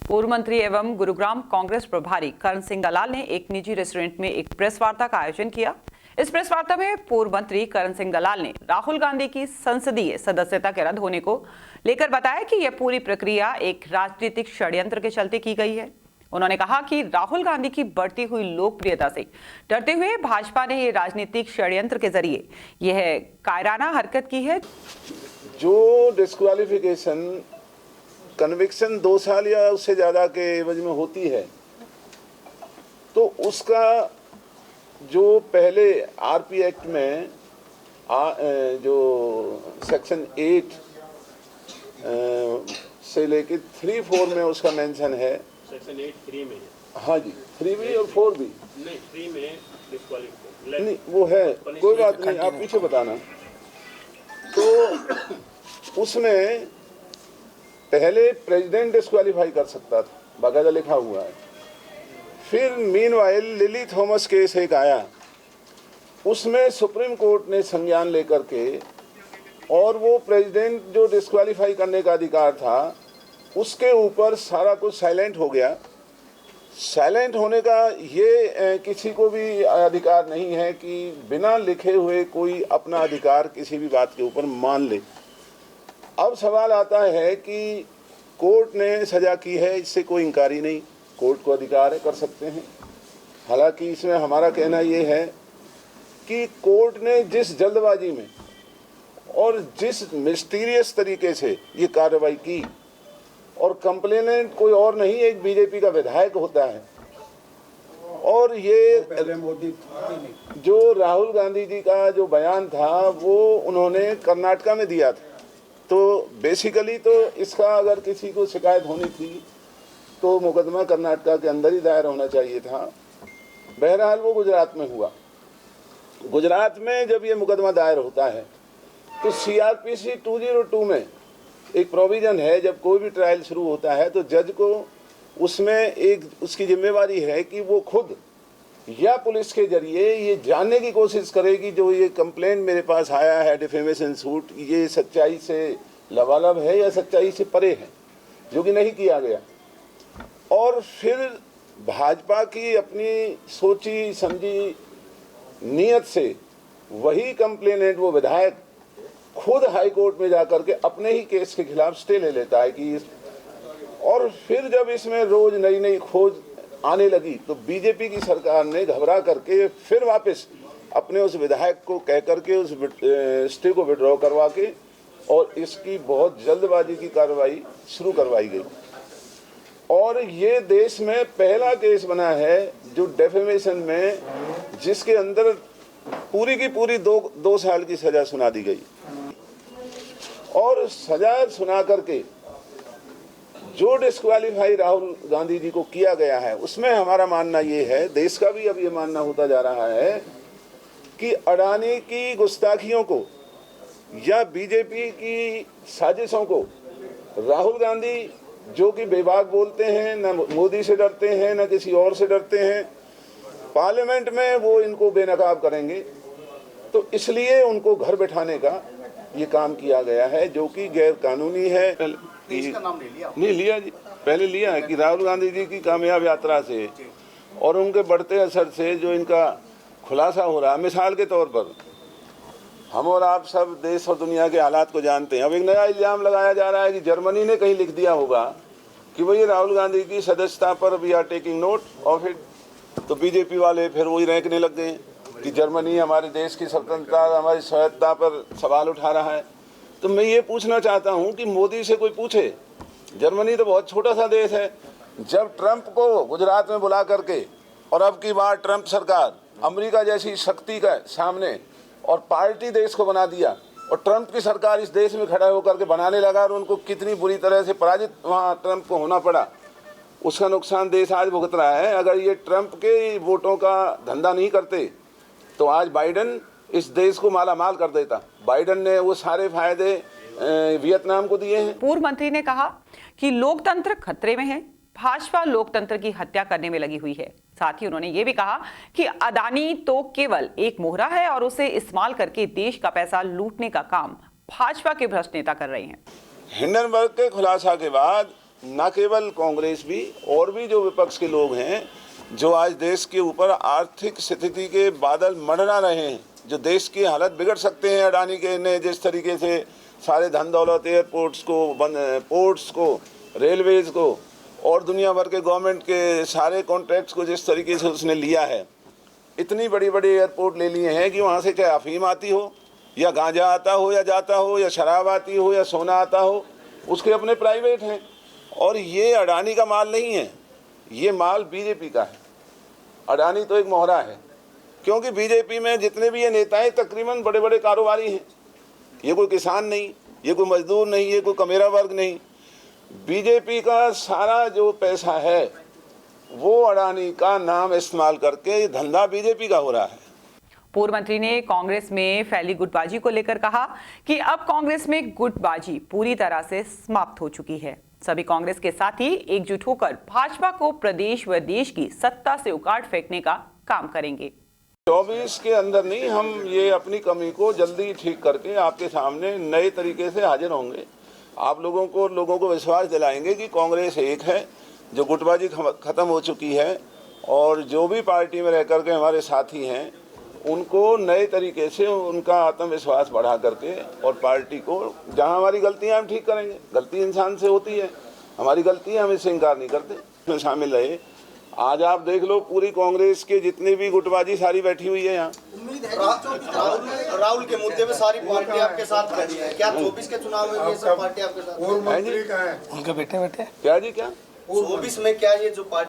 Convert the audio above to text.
पूर्व मंत्री एवं गुरुग्राम कांग्रेस प्रभारी करण सिंह दलाल ने एक निजी रेस्टोरेंट में एक प्रेस वार्ता का आयोजन किया। इस प्रेस वार्ता में पूर्व मंत्री करण सिंह दलाल ने राहुल गांधी की संसदीय सदस्यता के रद्द होने को लेकर बताया कि यह पूरी प्रक्रिया एक राजनीतिक षड्यंत्र के चलते की गई है। उन्होंने कहा कि राहुल गांधी की बढ़ती हुई लोकप्रियता से डरते हुए भाजपा ने ये राजनीतिक षड्यंत्र के जरिए यह कायराना हरकत की है। जो डिस्क्वालिफिकेशन कन्विक्शन 2 साल या उससे ज़्यादा के एवज में होती है, तो उसका जो पहले आरपी एक्ट में जो सेक्शन 8 से लेके 3-4 में उसका मेंशन है। सेक्शन 8(3) में है। हाँ जी, 3 भी और 4 भी नहीं, 3 में डिस्क्वालिफिकेशन नहीं, वो है, कोई बात नहीं, आप पीछे बताना। तो उसमें पहले प्रेसिडेंट डिस्क्वालीफाई कर सकता था, बाकायदा लिखा हुआ है। फिर मीनवाइल लिली थॉमस केस एक आया, उसमें सुप्रीम कोर्ट ने संज्ञान लेकर के और वो प्रेसिडेंट जो डिस्क्वालीफाई करने का अधिकार था उसके ऊपर सारा कुछ साइलेंट हो गया। साइलेंट होने का ये किसी को भी अधिकार नहीं है कि बिना लिखे हुए कोई अपना अधिकार किसी भी बात के ऊपर मान ले। अब सवाल आता है कि कोर्ट ने सजा की है, इससे कोई इंकारी नहीं, कोर्ट को अधिकार है, कर सकते हैं। हालांकि इसमें हमारा कहना ये है कि कोर्ट ने जिस जल्दबाजी में और जिस मिस्टीरियस तरीके से ये कार्रवाई की, और कंप्लेनेंट कोई और नहीं, एक बीजेपी का विधायक होता है, और ये जो राहुल गांधी जी का जो बयान था वो उन्होंने कर्नाटका में दिया था। तो बेसिकली तो इसका अगर किसी को शिकायत होनी थी तो मुकदमा कर्नाटका के अंदर ही दायर होना चाहिए था। बहरहाल वो गुजरात में हुआ। गुजरात में जब ये मुकदमा दायर होता है तो सीआरपीसी 202 में एक प्रोविज़न है, जब कोई भी ट्रायल शुरू होता है तो जज को उसमें एक उसकी जिम्मेवारी है कि वो खुद या पुलिस के जरिए ये जानने की कोशिश करेगी जो ये कंप्लेंट मेरे पास आया है, डिफेमेशन सूट, ये सच्चाई से लबालब है या सच्चाई से परे है, जो कि नहीं किया गया। और फिर भाजपा की अपनी सोची समझी नीयत से वही कंप्लेनेंट, वो विधायक, खुद हाई कोर्ट में जाकर के अपने ही केस के खिलाफ स्टे ले लेता है कि और फिर जब इसमें रोज नई नई खोज आने लगी तो बीजेपी की सरकार ने घबरा करके फिर वापस अपने उस विधायक को कह करके उस स्टे को विड्रॉ करवा के और इसकी बहुत जल्दबाजी की कार्रवाई शुरू करवाई गई। और ये देश में पहला केस बना है जो डेफेमेशन में, जिसके अंदर पूरी की पूरी 2 साल की सजा सुना दी गई। और सजा सुना करके जो डिस्क्वालीफाई राहुल गांधी जी को किया गया है, उसमें हमारा मानना ये है, देश का भी अब ये मानना होता जा रहा है कि अडानी की गुस्ताखियों को या बीजेपी की साजिशों को राहुल गांधी, जो कि बेबाक बोलते हैं, न मोदी से डरते हैं न किसी और से डरते हैं, पार्लियामेंट में वो इनको बेनकाब करेंगे। तो इसलिए उनको घर बैठाने का ये काम किया गया है, जो कि गैर कानूनी है। इसका नाम नहीं लिया जी, पहले लिया है कि राहुल गांधी जी की कामयाब यात्रा से और उनके बढ़ते असर से जो इनका खुलासा हो रहा है। मिसाल के तौर पर हम और आप सब देश और दुनिया के हालात को जानते हैं। अब एक नया इल्जाम लगाया जा रहा है कि जर्मनी ने कहीं लिख दिया होगा कि भाई राहुल गांधी की सदस्यता पर वी आर टेकिंग नोट, और फिर तो बीजेपी वाले फिर वही रैंकने लग गए कि जर्मनी हमारे देश की स्वतंत्रता, हमारी स्वायत्तता पर सवाल उठा रहा है। तो मैं ये पूछना चाहता हूं कि मोदी से कोई पूछे, जर्मनी तो बहुत छोटा सा देश है। जब ट्रंप को गुजरात में बुला करके, और अब की बार ट्रंप सरकार अमेरिका जैसी शक्ति का सामने और पार्टी देश को बना दिया, और ट्रंप की सरकार इस देश में खड़ा होकर के बनाने लगा, और उनको कितनी बुरी तरह से पराजित वहाँ ट्रंप को होना पड़ा, उसका नुकसान देश आज भुगत रहा है। अगर ये ट्रंप के वोटों का धंधा नहीं करते तो आज बाइडन इस देश को माला माल कर देता। बाइडन ने वो सारे फायदे वियतनाम को दिए हैं। पूर्व मंत्री ने कहा कि लोकतंत्र खतरे में है, भाजपा लोकतंत्र की हत्या करने में लगी हुई है। साथ ही उन्होंने ये भी कहा कि अडानी तो केवल एक मोहरा है और उसे इस्तेमाल करके देश का पैसा लूटने का काम भाजपा के भ्रष्ट नेता कर रहे हैं। हिंडनबर्ग के खुलासा के बाद न केवल कांग्रेस भी और भी जो विपक्ष के लोग हैं, जो आज देश के ऊपर आर्थिक स्थिति के बादल मंडरा रहे हैं, जो देश की हालत बिगड़ सकते हैं, अडानी के ने जिस तरीके से सारे धन दौलत, एयरपोर्ट्स को, पोर्ट्स को, रेलवेज को और दुनिया भर के गवर्नमेंट के सारे कॉन्ट्रैक्ट्स को जिस तरीके से उसने लिया है, इतनी बड़ी बड़ी एयरपोर्ट ले लिए हैं कि वहाँ से चाहे अफीम आती हो या गांजा आता हो या जाता हो या शराब आती हो या सोना आता हो, उसके अपने प्राइवेट हैं। और ये अडानी का माल नहीं है, ये माल बीजेपी का है। अडानी तो एक मोहरा है, क्योंकि बीजेपी में जितने भी ये नेता हैं तकरीबन बड़े बड़े कारोबारी हैं। ये कोई किसान नहीं, ये कोई मजदूर नहीं, ये कोई कमेरा वर्ग नहीं। बीजेपी का सारा जो पैसा है वो अडानी का नाम इस्तेमाल करके धंधा बीजेपी का हो रहा है। पूर्व मंत्री ने कांग्रेस में फैली गुटबाजी को लेकर कहा कि अब कांग्रेस में गुटबाजी पूरी तरह से समाप्त हो चुकी है। सभी कांग्रेस के साथी एकजुट होकर भाजपा को प्रदेश व देश की सत्ता से उखाड़ फेंकने का काम करेंगे। 24 के अंदर नहीं, हम ये अपनी कमी को जल्दी ठीक करके आपके सामने नए तरीके से हाजिर होंगे। आप लोगों को विश्वास दिलाएंगे कि कांग्रेस एक है, जो गुटबाजी खत्म हो चुकी है, और जो भी पार्टी में रह करके हमारे साथी हैं उनको नए तरीके से उनका आत्मविश्वास बढ़ा करके और पार्टी को, जहां हमारी गलतियां हम ठीक करेंगे। गलती इंसान से होती है, हमारी गलती है, हम इससे इनकार नहीं करते, इसमें शामिल रहे। आज आप देख लो पूरी कांग्रेस के जितनी भी गुटबाजी सारी बैठी हुई है यहाँ। राहुल के मुद्दे में सारी पार्टी आपके साथ खड़ी है, क्या 24 के चुनाव में ये सब पार्टी आपके साथ है? उनके बेटे क्या जी, क्या 24 में क्या ये जो पार्टी